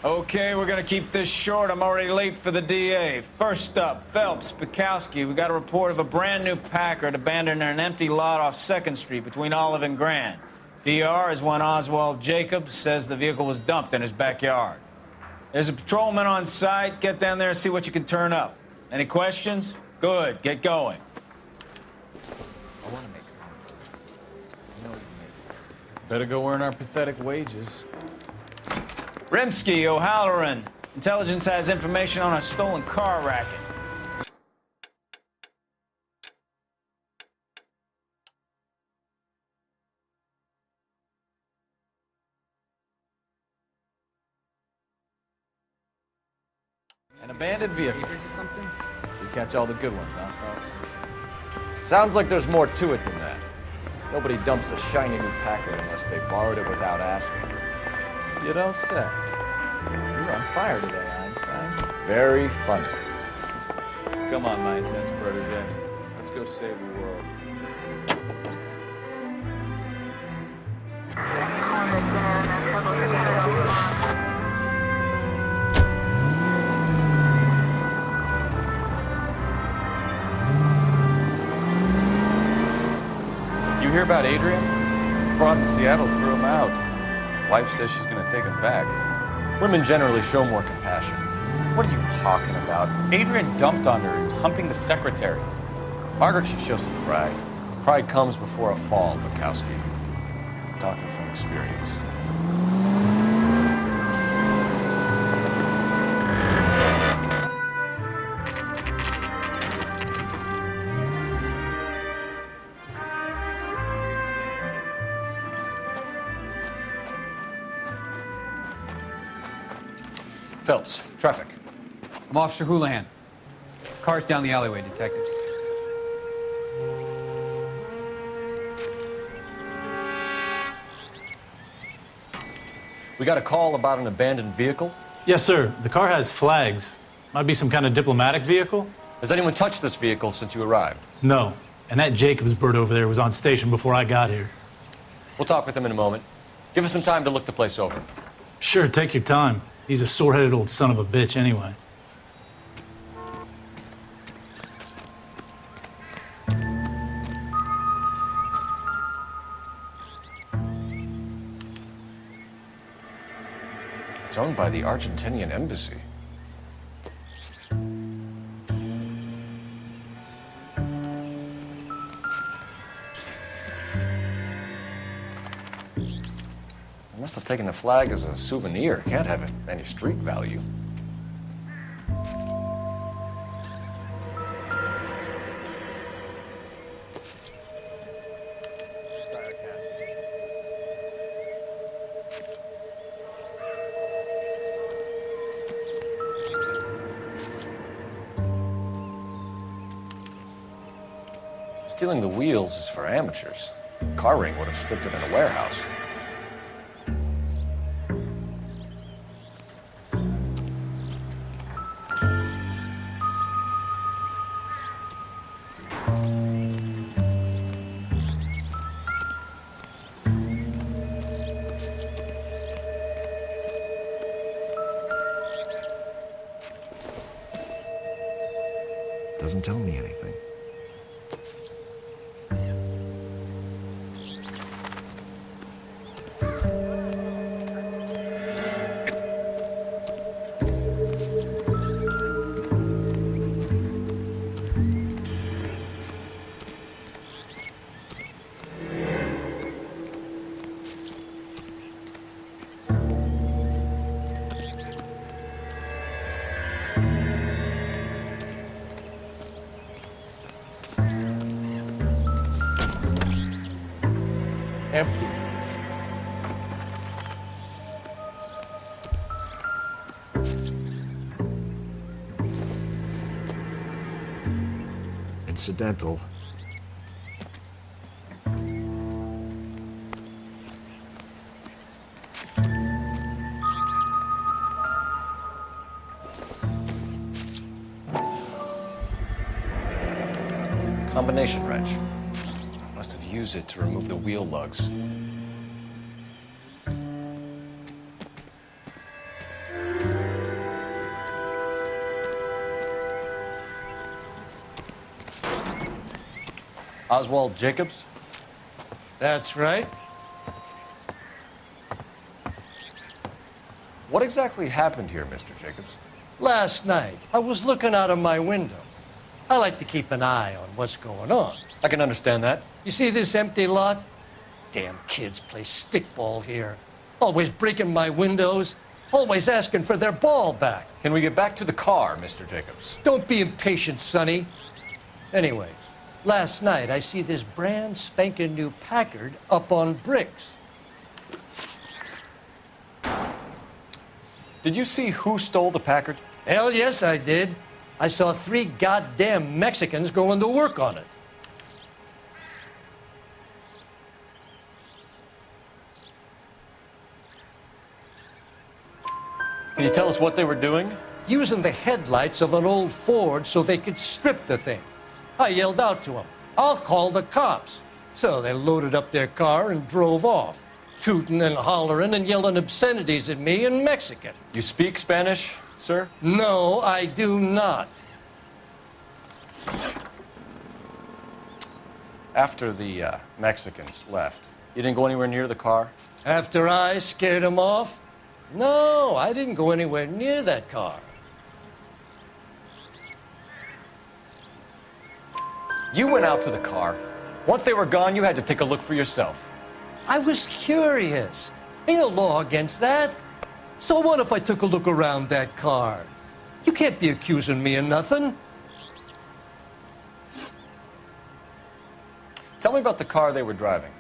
Okay, we're gonna keep this short. I'm already late for the DA. First up, Phelps, Bukowski. We got a report of a brand new Packard abandoned in an empty lot off 2nd Street between Olive and Grand. PR is one Oswald Jacobs says the vehicle was dumped in his backyard. There's a patrolman on site. Get down there and see what you can turn up. Any questions? Good, get going. I want to make it. You know you make it. Better go earn our pathetic wages. Rimsky, O'Halloran. Intelligence has information on a stolen car racket. An abandoned vehicle. Papers or something? We catch all the good ones, huh, Phelps? Sounds like there's more to it than that. Nobody dumps a shiny new Packard unless they borrowed it without asking. You don't say. You're on fire today, Einstein. Very funny. Come on, my intense protege. Let's go save the world. You hear about Adrian? Brought in Seattle, threw him out. Wife says she's gonna take him back. Women generally show more compassion. What are you talking about? Adrian dumped on her. He was humping the secretary. Margaret should show some pride. Pride comes before a fall, Bukowski. Talking from experience. Phelps, traffic. I'm Officer Houlihan. Car's down the alleyway, detectives. We got a call about an abandoned vehicle. Yes, sir. The car has flags. Might be some kind of diplomatic vehicle? Has anyone touched this vehicle since you arrived? No. And that Jacobs bird over there was on station before I got here. We'll talk with him in a moment. Give us some time to look the place over. Sure, take your time. He's a sore-headed old son of a bitch anyway. It's owned by the Argentinian embassy. They must have taken the flag as a souvenir. Can't have any street value. Stealing the wheels is for amateurs. Car ring would have stripped it in a warehouse. Doesn't tell me anything. Empty. Incidental. Combination wrench. Must have used it to remove the wheel lugs. Oswald Jacobs? That's right. What exactly happened here, Mr. Jacobs? Last night, I was looking out of my window. I like to keep an eye on what's going on. I can understand that. You see this empty lot? Damn kids play stickball here. Always breaking my windows, always asking for their ball back. Can we get back to the car, Mr. Jacobs? Don't be impatient, Sonny. Anyways, last night I see this brand spanking new Packard up on bricks. Did you see who stole the Packard? Hell yes, I did. I saw 3 goddamn Mexicans going to work on it. Can you tell us what they were doing? Using the headlights of an old Ford so they could strip the thing. I yelled out to them, "I'll call the cops." So they loaded up their car and drove off, tooting and hollering and yelling obscenities at me in Mexican. You speak Spanish, sir? No, I do not. After the Mexicans left, you didn't go anywhere near the car? After I scared them off? No, I didn't go anywhere near that car. You went out to the car. Once they were gone, you had to take a look for yourself. I was curious. Ain't no law against that. So what if I took a look around that car? You can't be accusing me of nothing. Tell me about the car they were driving.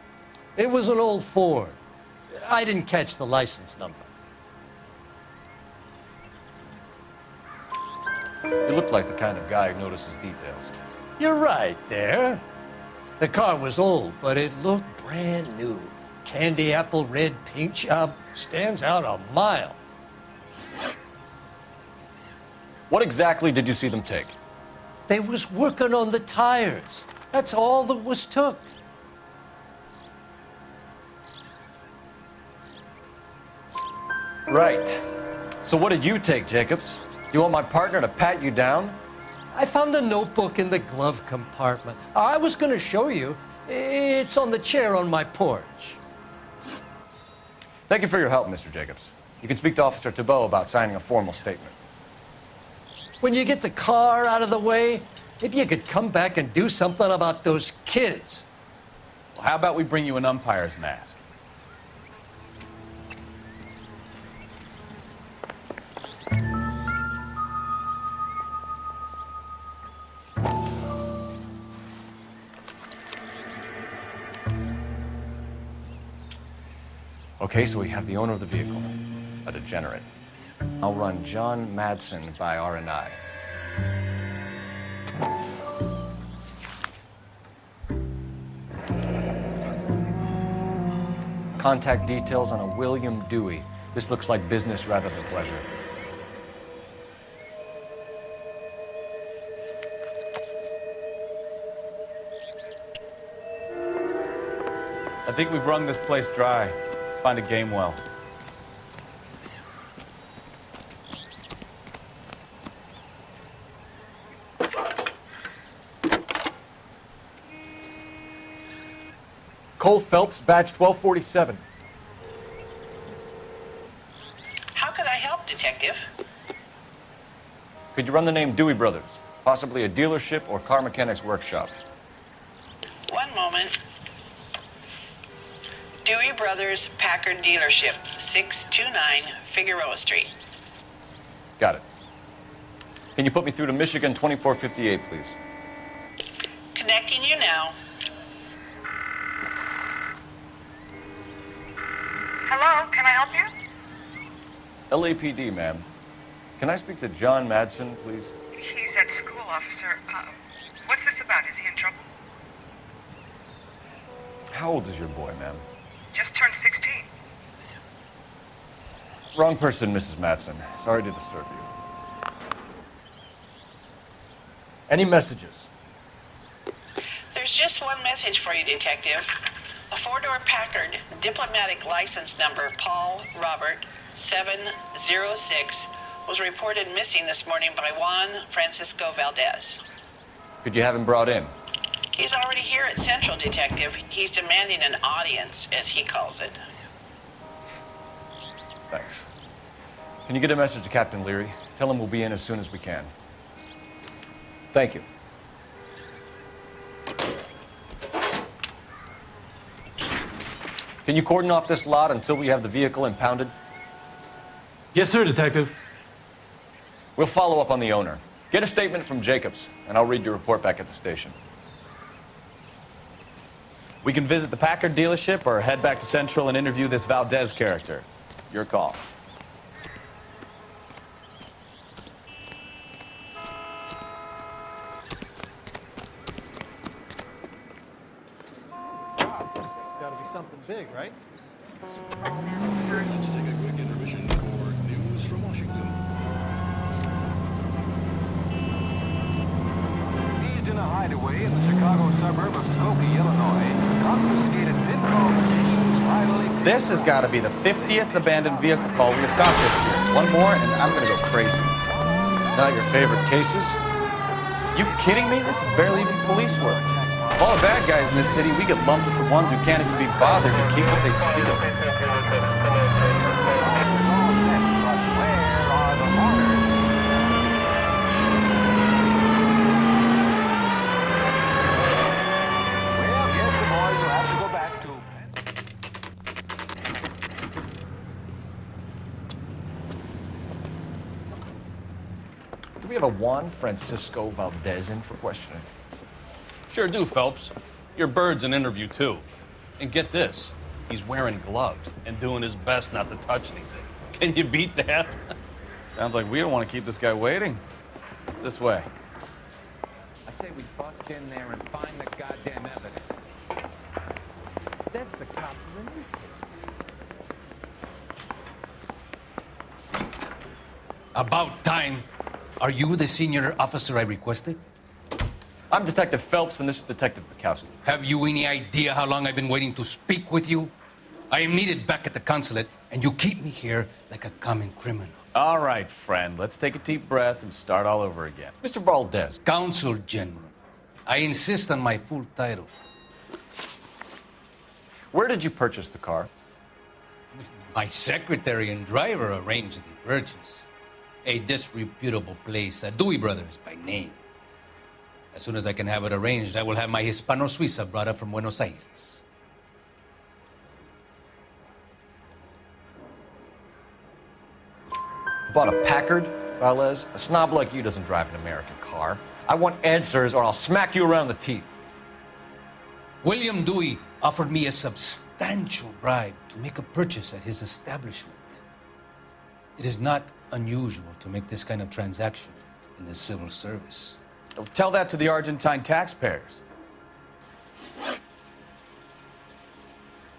It was an old Ford. I didn't catch the license number. You looked like the kind of guy who notices details. You're right there. The car was old, but it looked brand new. Candy apple red paint job stands out a mile. What exactly did you see them take? They was working on the tires. That's all that was took. Right. So what did you take, Jacobs? Do you want my partner to pat you down? I found a notebook in the glove compartment. I was going to show you. It's on the chair on my porch. Thank you for your help, Mr. Jacobs. You can speak to Officer Thibault about signing a formal statement. When you get the car out of the way, maybe you could come back and do something about those kids. Well, how about we bring you an umpire's mask? Okay, so we have the owner of the vehicle, a degenerate. I'll run John Madsen by R&I. Contact details on a William Dewey. This looks like business rather than pleasure. I think we've wrung this place dry. Let's find a game well. Cole Phelps, badge 1247. How could I help, Detective? Could you run the name Dewey Brothers? Possibly a dealership or car mechanics workshop. One moment. Dewey Brothers Packard Dealership, 629 Figueroa Street. Got it. Can you put me through to Michigan 2458, please? Connecting you now. Hello, can I help you? LAPD, ma'am. Can I speak to John Madsen, please? He's at school, officer. What's this about? Is he in trouble? How old is your boy, ma'am? Just turned 16. Wrong person, Mrs. Madsen. Sorry to disturb you. Any messages? There's just one message for you, Detective. A four-door Packard, diplomatic license number Paul Robert 706, was reported missing this morning by Juan Francisco Valdez. Could you have him brought in? He's already here at Central, Detective. He's demanding an audience, as he calls it. Thanks. Can you get a message to Captain Leary? Tell him we'll be in as soon as we can. Thank you. Can you cordon off this lot until we have the vehicle impounded? Yes, sir, Detective. We'll follow up on the owner. Get a statement from Jacobs, and I'll read your report back at the station. We can visit the Packard dealership or head back to Central and interview this Valdez character. Your call. It's gotta be something big, right? Let's take a quick intermission for news from Washington. Seized in a hideaway in the Chicago suburb of Skokie, Illinois, confiscated pinball machines vitally... This has got to be the 50th abandoned vehicle call we have got this year. One more, and I'm going to go crazy. Not your favorite cases? You kidding me? This is barely even police work. Of all the bad guys in this city, we get lumped with the ones who can't even be bothered to keep what they steal. Do we have a Juan Francisco Valdez in for questioning? Sure do, Phelps. Your bird's an interview, too. And get this, he's wearing gloves and doing his best not to touch anything. Can you beat that? Sounds like we don't want to keep this guy waiting. It's this way. I say we bust in there and find the goddamn evidence. That's the cop, About time. Are you the senior officer I requested? I'm Detective Phelps, and this is Detective Bukowski. Have you any idea how long I've been waiting to speak with you? I am needed back at the consulate, and you keep me here like a common criminal. All right, friend. Let's take a deep breath and start all over again. Mr. Valdez. Consul General. I insist on my full title. Where did you purchase the car? My secretary and driver arranged the purchase. A disreputable place, Dewey Brothers by name. As soon as I can have it arranged, I will have my Hispano Suiza brought up from Buenos Aires. Bought a Packard, Valdez? A snob like you doesn't drive an American car. I want answers, or I'll smack you around the teeth. William Dewey offered me a substantial bribe to make a purchase at his establishment. It is not unusual to make this kind of transaction in the civil service. Tell that to the Argentine taxpayers.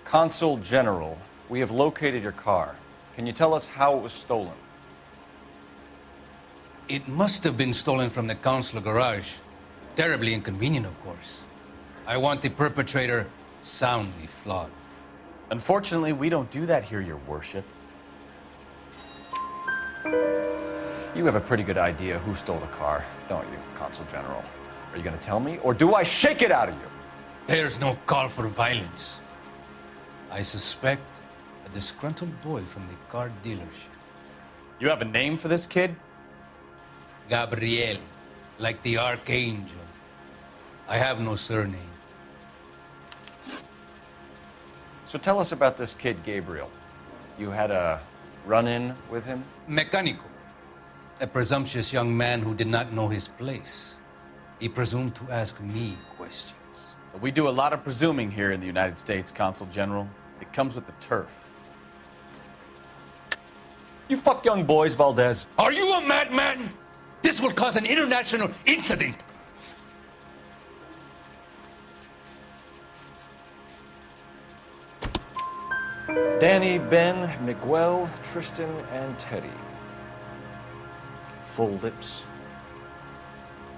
Consul General, we have located your car. Can you tell us how it was stolen? It must have been stolen from the consular garage. Terribly inconvenient, of course. I want the perpetrator soundly flogged. Unfortunately, we don't do that here, Your Worship. You have a pretty good idea who stole the car, don't you, Consul General? Are you going to tell me, or do I shake it out of you? There's no call for violence. I suspect a disgruntled boy from the car dealership. You have a name for this kid? Gabriel, like the archangel. I have no surname. So tell us about this kid, Gabriel. You had a run-in with him? Mecánico, a presumptuous young man who did not know his place. He presumed to ask me questions. We do a lot of presuming here in the United States, Consul General. It comes with the turf. You fuck young boys, Valdez. Are you a madman? This will cause an international incident. Danny, Ben, Miguel, Tristan, and Teddy. Full lips.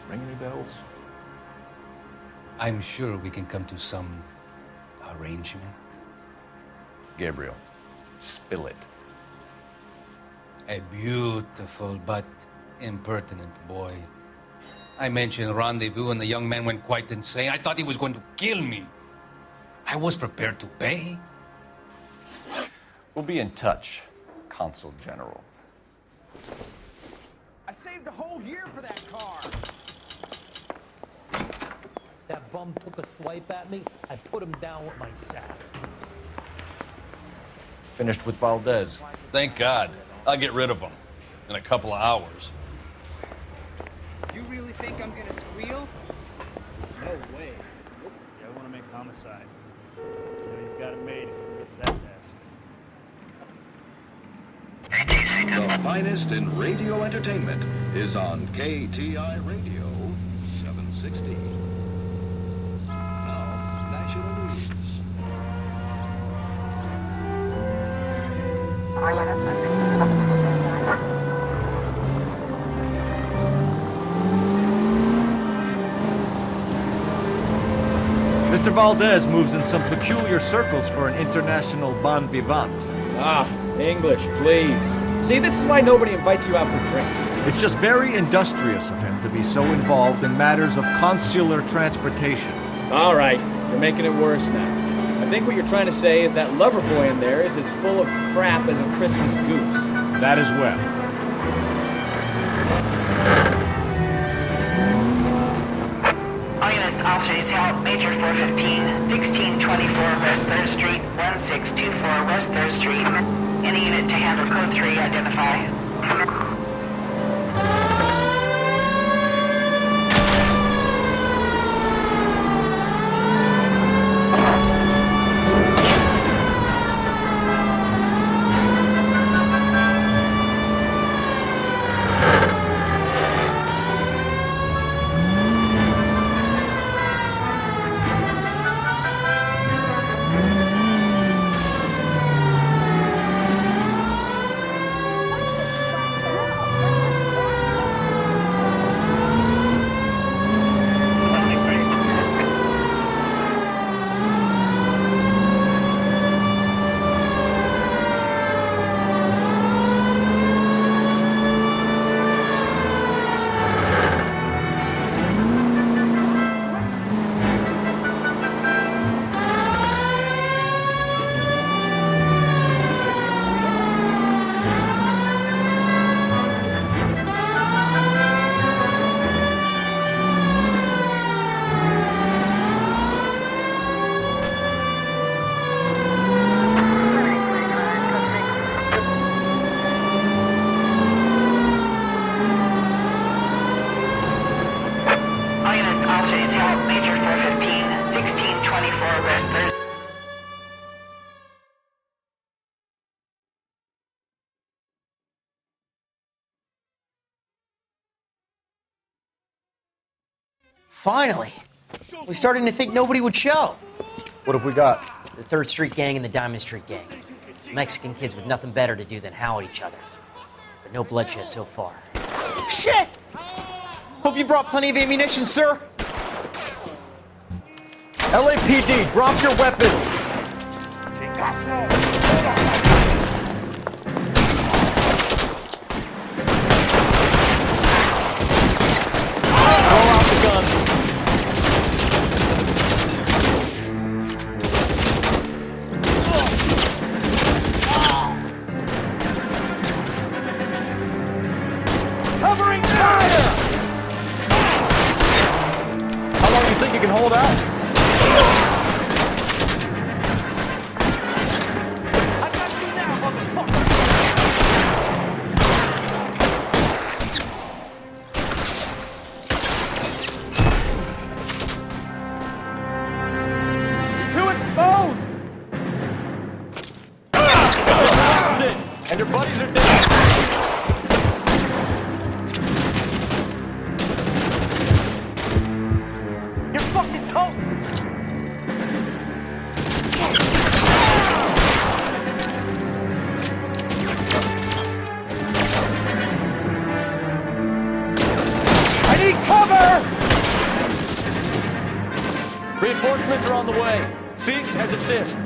Ring any bells? I'm sure we can come to some arrangement. Gabriel, spill it. A beautiful but impertinent boy. I mentioned rendezvous, and the young man went quite insane. I thought he was going to kill me. I was prepared to pay. We'll be in touch, Consul General. I saved a whole year for that car. That bum took a swipe at me. I put him down with my sack. Finished with Valdez. Thank God. I'll get rid of him in a couple of hours. You really think I'm gonna squeal? No way. Yeah, I want to make homicide. You know, you've got it made if you get to that desk. The finest in radio entertainment is on KTI Radio 760. Now, national news. Mr. Valdez moves in some peculiar circles for an international bon vivant. Ah, English, please. See, this is why nobody invites you out for drinks. It's just very industrious of him to be so involved in matters of consular transportation. All right, you're making it worse now. I think what you're trying to say is that lover boy in there is as full of crap as a Christmas goose. That as well. All units, officers help. Major 415, 1624 West 3rd Street, 1624 West 3rd Street. Any unit to handle code 3, identify. Finally. We're starting to think nobody would show. What have we got? The 3rd Street Gang and the Diamond Street Gang. Mexican kids with nothing better to do than howl at each other. But no bloodshed so far. Shit! Hope you brought plenty of ammunition, sir. LAPD, drop your weapons! Roll out the guns. Covering fire! How long do you think you can hold out? I got you now, motherfucker! Too exposed! And your buddies are dead. You're fucking toast! I need cover! Reinforcements are on the way. Cease and desist.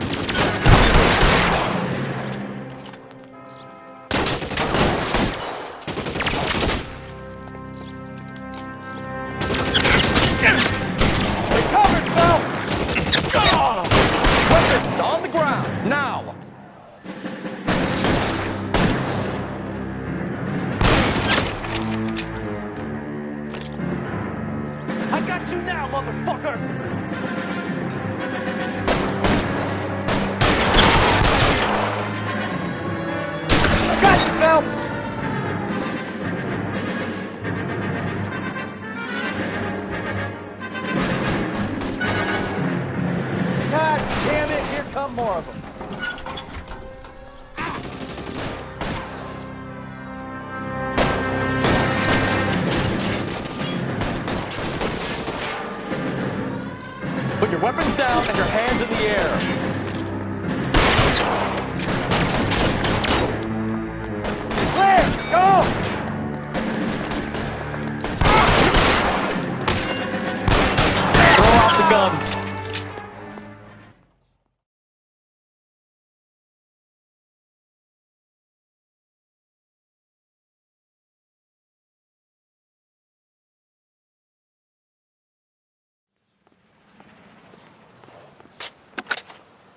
motherfucker! I got you, Phelps! God damn it, here come more of them. Put your weapons down and your hands in the air. Clear! Go! Throw out the guns.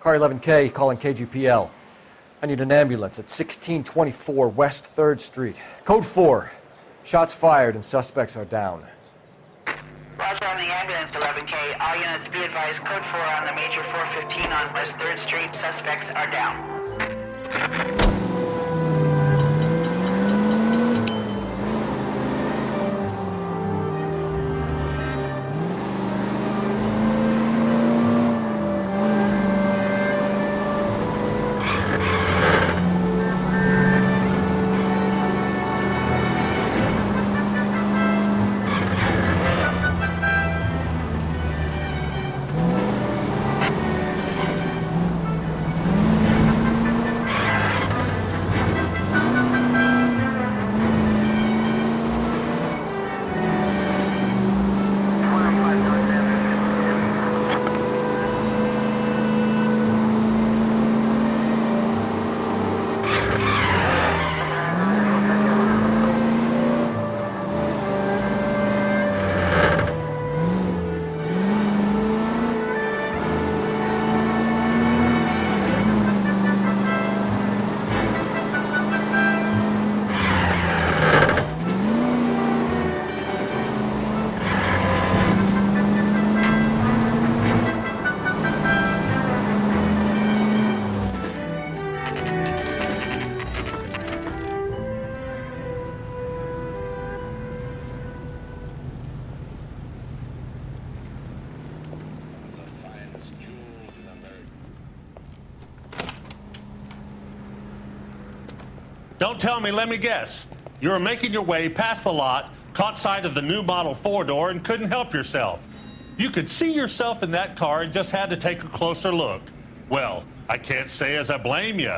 Car 11K calling KGPL. I need an ambulance at 1624 West 3rd Street. Code 4. Shots fired and suspects are down. Roger on the ambulance, 11K. All units be advised, code 4 on the major 415 on West 3rd Street. Suspects are down. Don't tell me, let me guess. You were making your way past the lot, caught sight of the new model 4-door, and couldn't help yourself. You could see yourself in that car and just had to take a closer look. Well, I can't say as I blame you.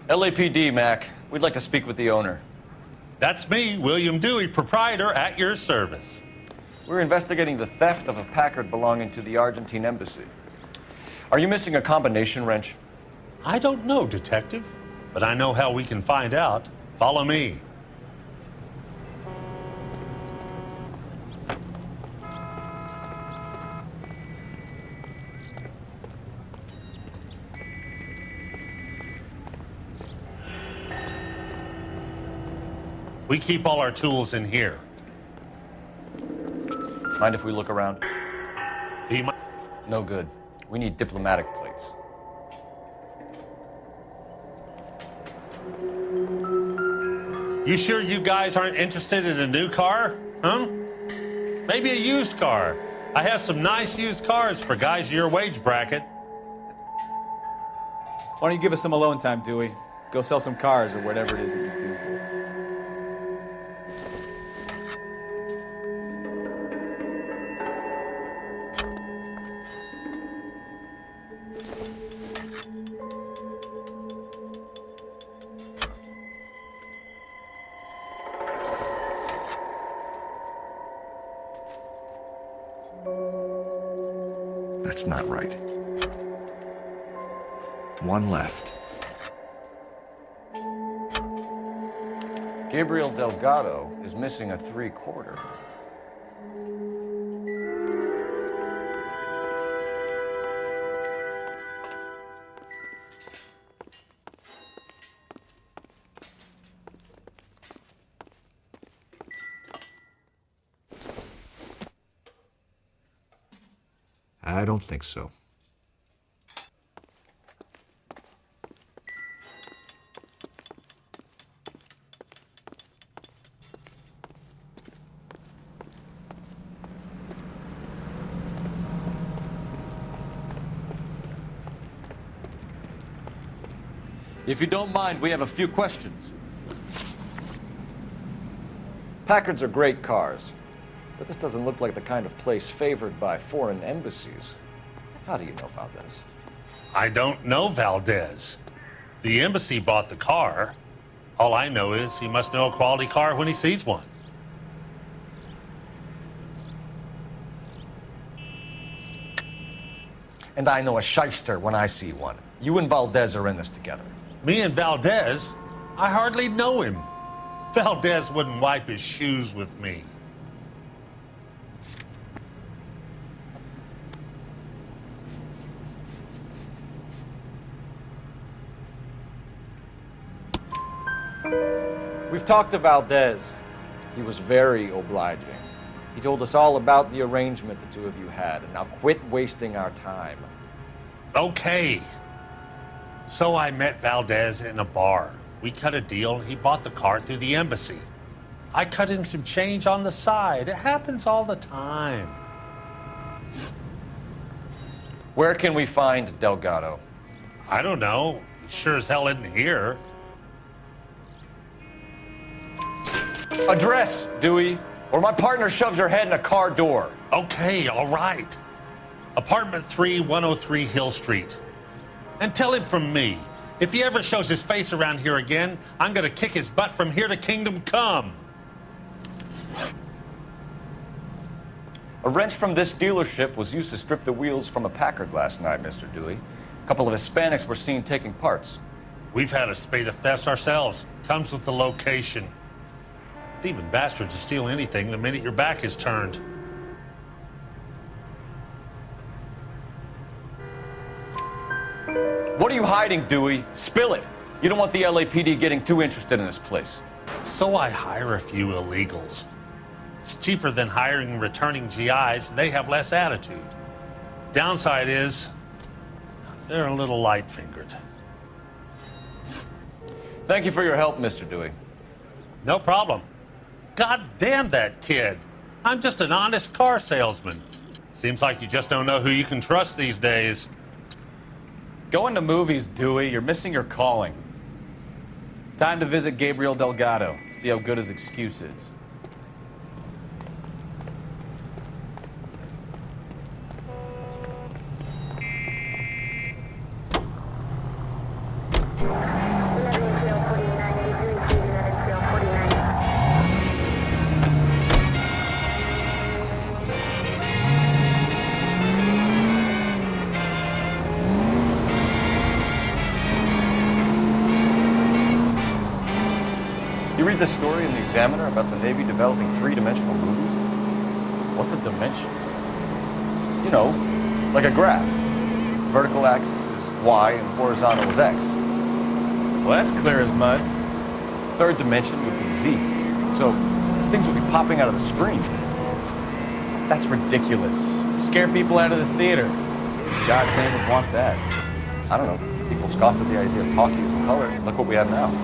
LAPD, Mac. We'd like to speak with the owner. That's me, William Dewey, proprietor, at your service. We're investigating the theft of a Packard belonging to the Argentine embassy. Are you missing a combination wrench? I don't know, Detective, but I know how we can find out. Follow me. We keep all our tools in here. Mind if we look around? Be No good. We need diplomatic plates. You sure you guys aren't interested in a new car? Huh? Maybe a used car. I have some nice used cars for guys in your wage bracket. Why don't you give us some alone time, Dewey? Go sell some cars or whatever it is that you do. That's not right. One left. Gabriel Delgado is missing a 3/4. I don't think so. If you don't mind, we have a few questions. Packards are great cars, but this doesn't look like the kind of place favored by foreign embassies. How do you know Valdez? I don't know Valdez. The embassy bought the car. All I know is he must know a quality car when he sees one. And I know a shyster when I see one. You and Valdez are in this together. Me and Valdez? I hardly know him. Valdez wouldn't wipe his shoes with me. We've talked to Valdez. He was very obliging. He told us all about the arrangement the two of you had, and now quit wasting our time. Okay. So I met Valdez in a bar. We cut a deal and he bought the car through the embassy. I cut him some change on the side. It happens all the time. Where can we find Delgado? I don't know. He sure as hell isn't here. Address, Dewey, or my partner shoves her head in a car door. Okay, all right. Apartment 3, 103 Hill Street. And tell him from me, if he ever shows his face around here again, I'm gonna kick his butt from here to Kingdom Come. A wrench from this dealership was used to strip the wheels from a Packard last night, Mr. Dewey. A couple of Hispanics were seen taking parts. We've had a spate of thefts ourselves. Comes with the location. Thieving bastards will steal anything the minute your back is turned. What are you hiding, Dewey? Spill it. You don't want the LAPD getting too interested in this place. So I hire a few illegals. It's cheaper than hiring returning GIs. They have less attitude. Downside is, they're a little light-fingered. Thank you for your help, Mr. Dewey. No problem. God damn that kid. I'm just an honest car salesman. Seems like you just don't know who you can trust these days. Going to movies, Dewey. You're missing your calling. Time to visit Gabriel Delgado. See how good his excuse is. You read the story in the Examiner about the Navy developing three-dimensional movies? What's a dimension? You know, like a graph. Vertical axis is Y and horizontal is X. Well, that's clear as mud. Third dimension would be Z. So things would be popping out of the screen. That's ridiculous. Scare people out of the theater. God's name would want that. I don't know. People scoffed at the idea of talkies in color. Look what we have now.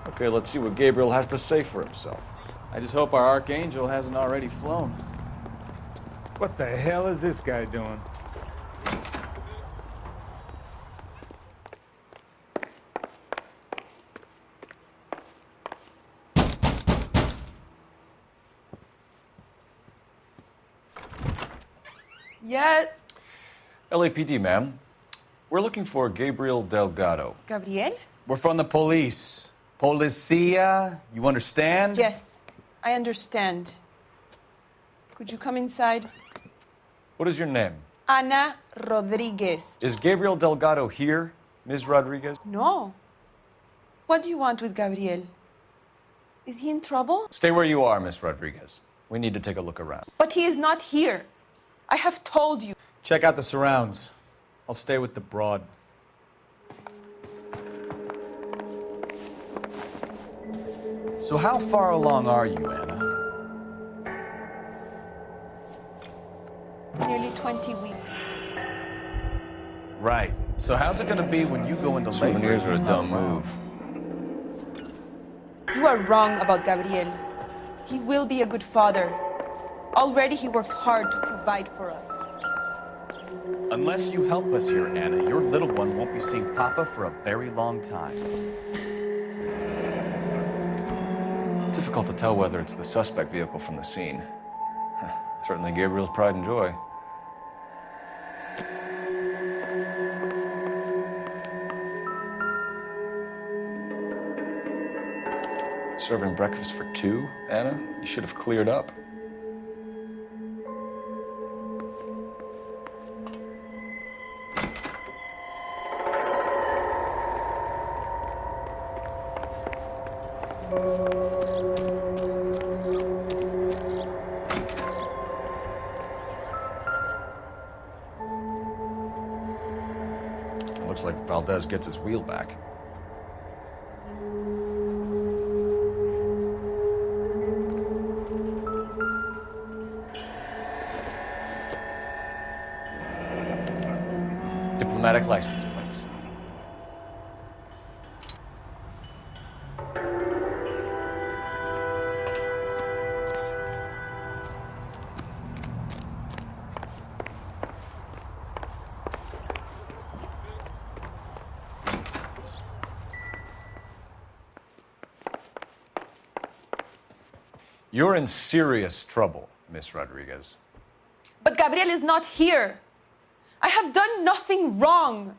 Okay, let's see what Gabriel has to say for himself. I just hope our archangel hasn't already flown. What the hell is this guy doing? Yeah, LAPD, ma'am. We're looking for Gabriel Delgado. Gabriel? We're from the police. Policia, you understand? Yes, I understand. Could you come inside? What is your name? Ana Rodriguez. Is Gabriel Delgado here, Ms. Rodriguez? No. What do you want with Gabriel? Is he in trouble? Stay where you are, Ms. Rodriguez. We need to take a look around. But he is not here. I have told you. Check out the surrounds. I'll stay with the broad. So how far along are you, Anna? Nearly 20 weeks. Right. So how's it gonna be when you go into labor? Souvenirs are a dumb move. You are wrong about Gabriel. He will be a good father. Already he works hard to provide for us. Unless you help us here, Anna, your little one won't be seeing Papa for a very long time. Difficult to tell whether it's the suspect vehicle from the scene. Certainly Gabriel's pride and joy. Serving breakfast for two, Anna? You should have cleared up. Looks like Valdez gets his wheel back. Diplomatic license plates. You're in serious trouble, Miss Rodriguez. But Gabriel is not here. I have done nothing wrong.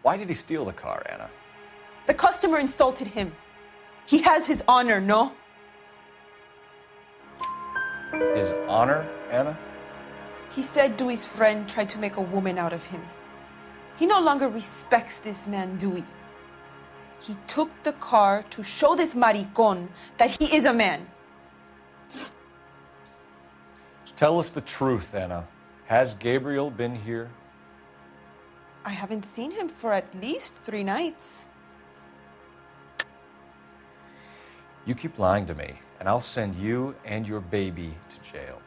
Why did he steal the car, Anna? The customer insulted him. He has his honor, no? His honor, Anna? He said Dewey's friend tried to make a woman out of him. He no longer respects this man, Dewey. He took the car to show this maricón that he is a man. Tell us the truth, Anna. Has Gabriel been here? I haven't seen him for at least 3 nights. You keep lying to me, and I'll send you and your baby to jail.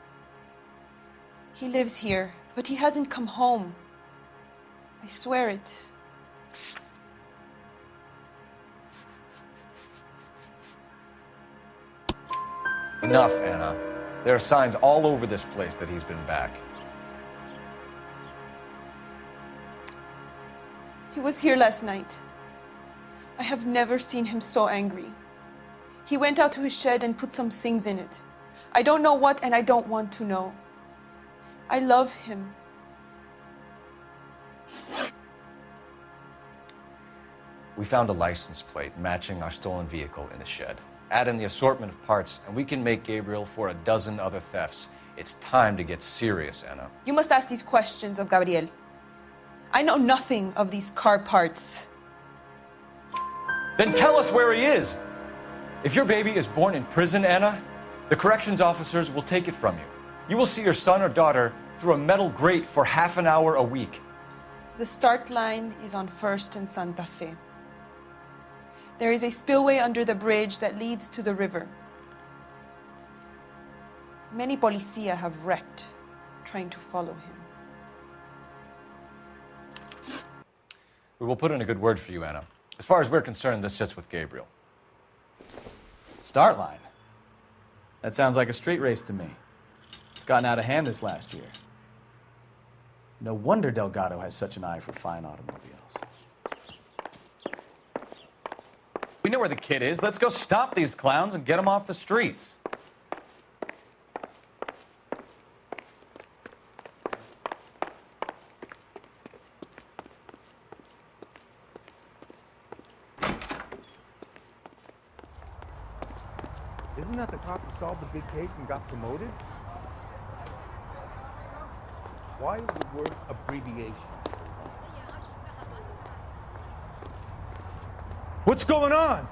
He lives here, but he hasn't come home. I swear it. Enough, Anna. There are signs all over this place that he's been back. He was here last night. I have never seen him so angry. He went out to his shed and put some things in it. I don't know what, and I don't want to know. I love him. We found a license plate matching our stolen vehicle in the shed. Add in the assortment of parts, and we can make Gabriel for a dozen other thefts. It's time to get serious, Anna. You must ask these questions of Gabriel. I know nothing of these car parts. Then tell us where he is! If your baby is born in prison, Anna, the corrections officers will take it from you. You will see your son or daughter through a metal grate for half an hour a week. The start line is on 1st and Santa Fe. There is a spillway under the bridge that leads to the river. Many policia have wrecked trying to follow him. We will put in a good word for you, Anna. As far as we're concerned, this sits with Gabriel. Start line. That sounds like a street race to me. It's gotten out of hand this last year. No wonder Delgado has such an eye for fine automobiles. We know where the kid is. Let's go stop these clowns and get them off the streets. Isn't that the cop who solved the big case and got promoted? Why is the word abbreviation? What's going on?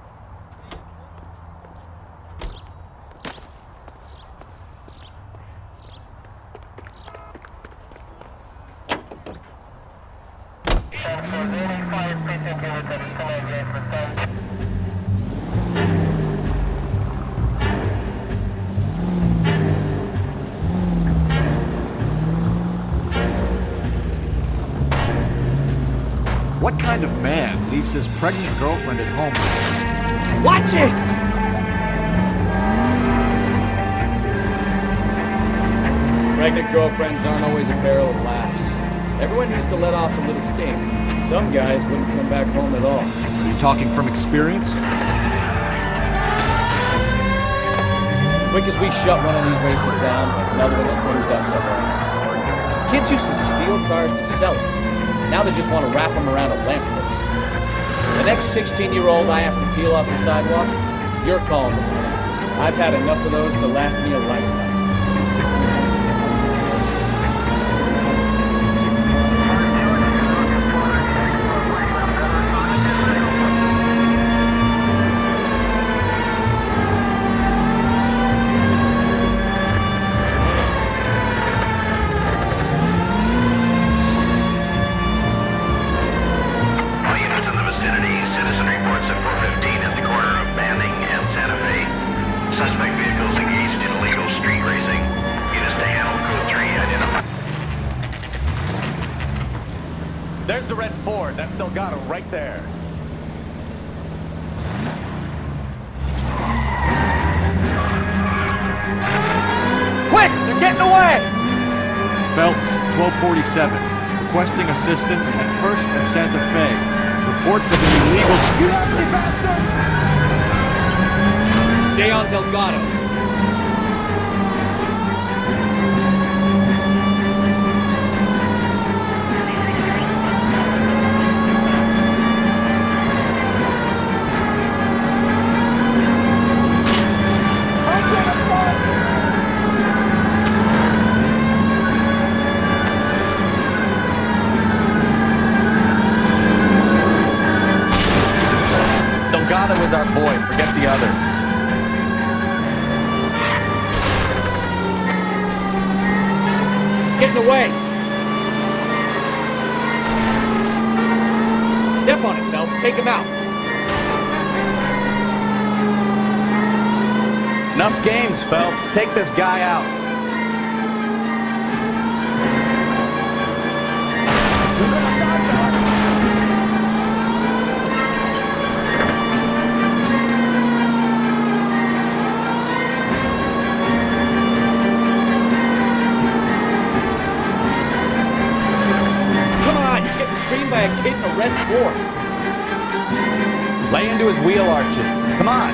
What kind of man leaves his pregnant girlfriend at home? Watch it! Pregnant girlfriends aren't always a barrel of laughs. Everyone needs to let off a little steam. Some guys wouldn't come back home at all. Are you talking from experience? Quick as we shut one of these races down, another one springs up somewhere else. Kids used to steal cars to sell them. Now they just want to wrap them around a lamppost. The next 16-year-old I have to peel off the sidewalk, you're calling them. I've had enough of those to last me a lifetime. There's the red Ford. That's Delgado right there. Quick! They're getting away! Phelps, 1247. Requesting assistance at 1st and Santa Fe. Reports of an illegal... Stay on Delgado. Delgado is our boy. Forget the others. Getting away. Step on it, Phelps. Take him out. Enough games, Phelps. Take this guy out. By a kid in a red Ford. Lay into his wheel arches. Come on.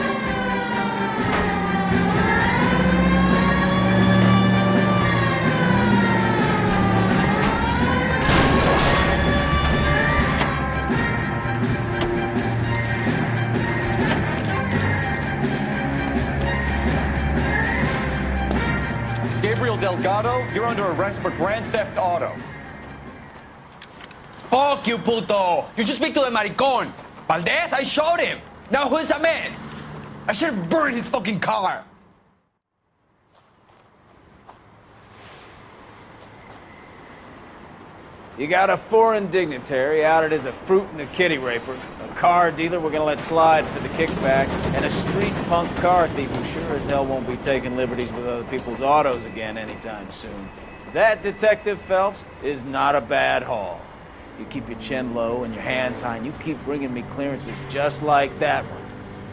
Gabriel Delgado, you're under arrest for grand theft auto. Fuck you, puto! You should speak to the maricon! Valdez, I showed him! Now who's the man? I should have burned his fucking car! You got a foreign dignitary outed as a fruit and a kitty raper, a car dealer we're gonna let slide for the kickbacks, and a street punk car thief who sure as hell won't be taking liberties with other people's autos again anytime soon. That, Detective Phelps, is not a bad haul. You keep your chin low and your hands high, and you keep bringing me clearances just like that one.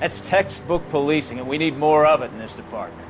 That's textbook policing, and we need more of it in this department.